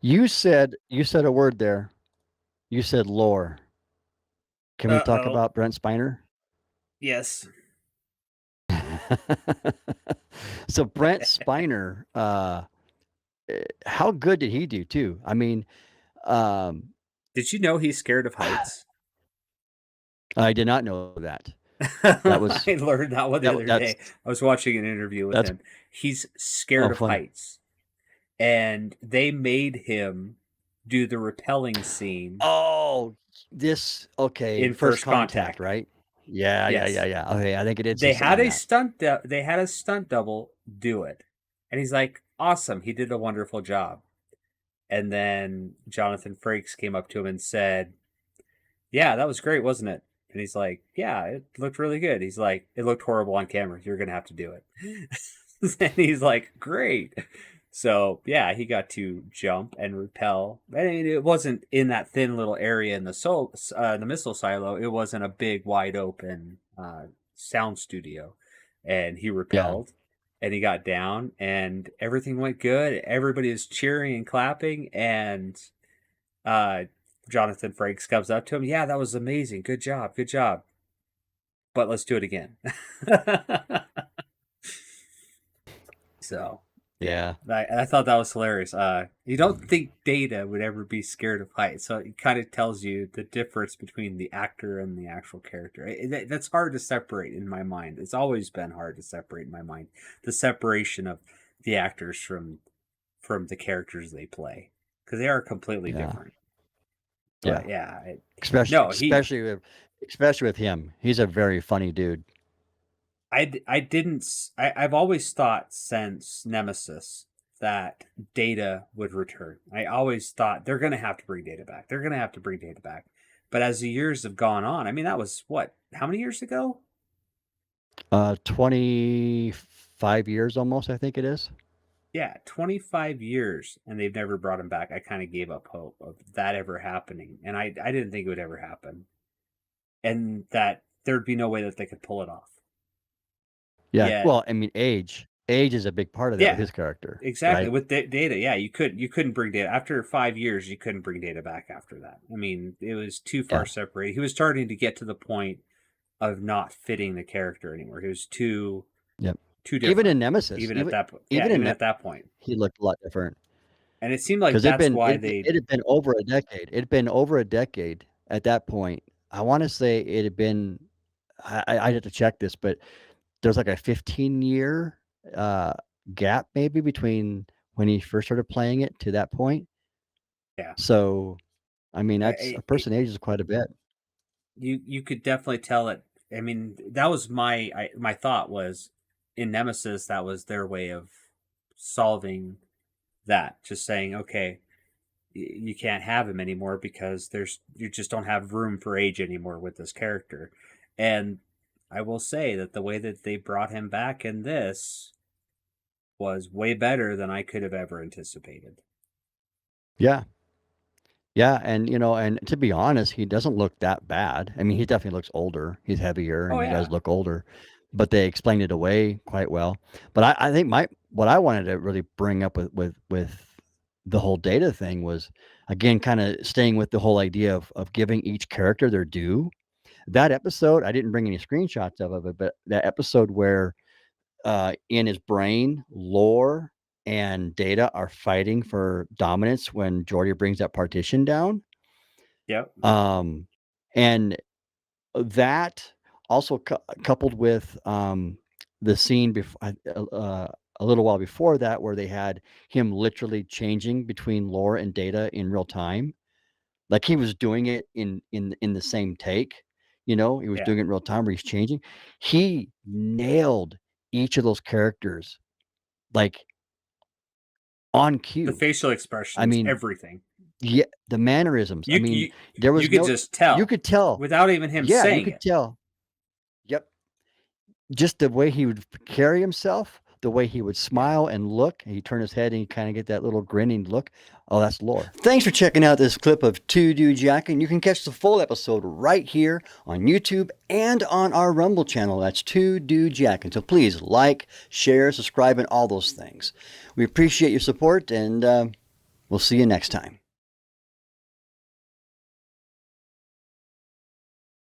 You said a word there. You said lore. Can we talk Uh-oh. about Brent Spiner? Yes. So Brent Spiner, how good did he do too? I mean, um, Did you know he's scared of heights? I did not know that. That was I learned that one the other that's day. I was watching an interview with that's him. He's scared oh of funny. heights. And they made him do the rappelling scene Oh, this okay. in First First contact, Contact. right? Yeah, yeah, yeah, Yes. yeah. Okay, I think I did see They something had on a that. they had a stunt double do it. And he's like, "Awesome. He did a wonderful job." And then Jonathan Frakes came up to him and said, "Yeah, that was great, wasn't it?" And he's like, "Yeah, it looked really good." He's like, "It looked horrible on camera. You're gonna have to do it." And he's like, "Great." So yeah, he got to jump and repel. I mean, it wasn't in that thin little area in the missile silo. It wasn't a big, wide open sound studio, and he Yeah. repelled. And he got down, and everything went good. Everybody was cheering and clapping, and uh, Jonathan Frakes comes up to him. Yeah, that was amazing. Good job. Good job. But let's do it again. So, yeah, Yeah. I thought that was hilarious. You don't think Data would ever be scared of heights, so it kind of tells you the difference between the actor and the actual character. That's hard to separate in my mind. It's always been hard to separate in my mind the separation of the actors from the characters they play because they are completely Yeah. different. Yeah. But yeah, Especially no, he especially with especially with him. He's a very funny dude. I didn't. I've always thought since Nemesis that Data would return. I always thought they're going to have to bring Data back. They're going to have to bring Data back. But as the years have gone on, I mean, that was what? How many years ago? 25 years almost, I think it is. Yeah, 25 years, and they've never brought him back. I kind of gave up hope of that ever happening, and I didn't think it would ever happen, and that there'd be no way that they could pull it off. Yeah. Yet, Well, I mean, age is a big part of that with yeah, his character, exactly. right? With Data, yeah, you couldn't bring Data after 5 years. You couldn't bring Data back after that. I mean, it was too far Yeah. separated. He was starting to get to the point of not fitting the character anymore. He was Yep. too Even different. in Nemesis, Even at that point, yeah, even in even Ne at that point. he looked a lot different And it seemed like because that's why they, it had been over a decade. It had been over a decade at that point. I want to say it had been. I'd have to check this, but there's like a 15-year uh, gap maybe between when he first started playing it to that point. yeah, So, I mean, that's a it, person ages quite a bit. you could definitely tell it. I mean, that was my thought was in Nemesis that was their way of solving that. Just saying, okay, you can't have him anymore because you just don't have room for age anymore with this character. And I will say that the way that they brought him back in this was way better than I could have ever anticipated. Yeah. Yeah, and and to be honest, he doesn't look that bad. I mean, he definitely looks older. He's heavier Oh and he does yeah. look older, but they explained it away quite well. But I think my what I wanted to really bring up with the whole data thing was again kind of staying with the whole idea of giving each character their due. That episode, I didn't bring any screenshots of it, but that episode where in his brain, Lore and Data are fighting for dominance when Jordy brings that partition down. Yep. Um, and that also coupled with the scene before a little while before that, where they had him literally changing between Lore and Data in real time, like he was doing it in the same take. He was Yeah. doing it in real time where he's changing. He nailed each of those characters like on The cue. facial I expressions, mean, everything. yeah, the mannerisms. I You mean, you there you was could no, just you tell could tell. without even him Yeah, you saying could it. tell. Yep. Just the way he would carry himself, the way he would smile and look, and he'd turn his head and he'd kind of get that little grinning look. Oh, that's lore. Thanks for checking out this clip of Two Dudes Yakkin. You can catch the full episode right here on YouTube and on our Rumble channel. That's Two Dudes Yakkin. So please like, share, subscribe, and all those things. We appreciate your support, and We'll see you next time.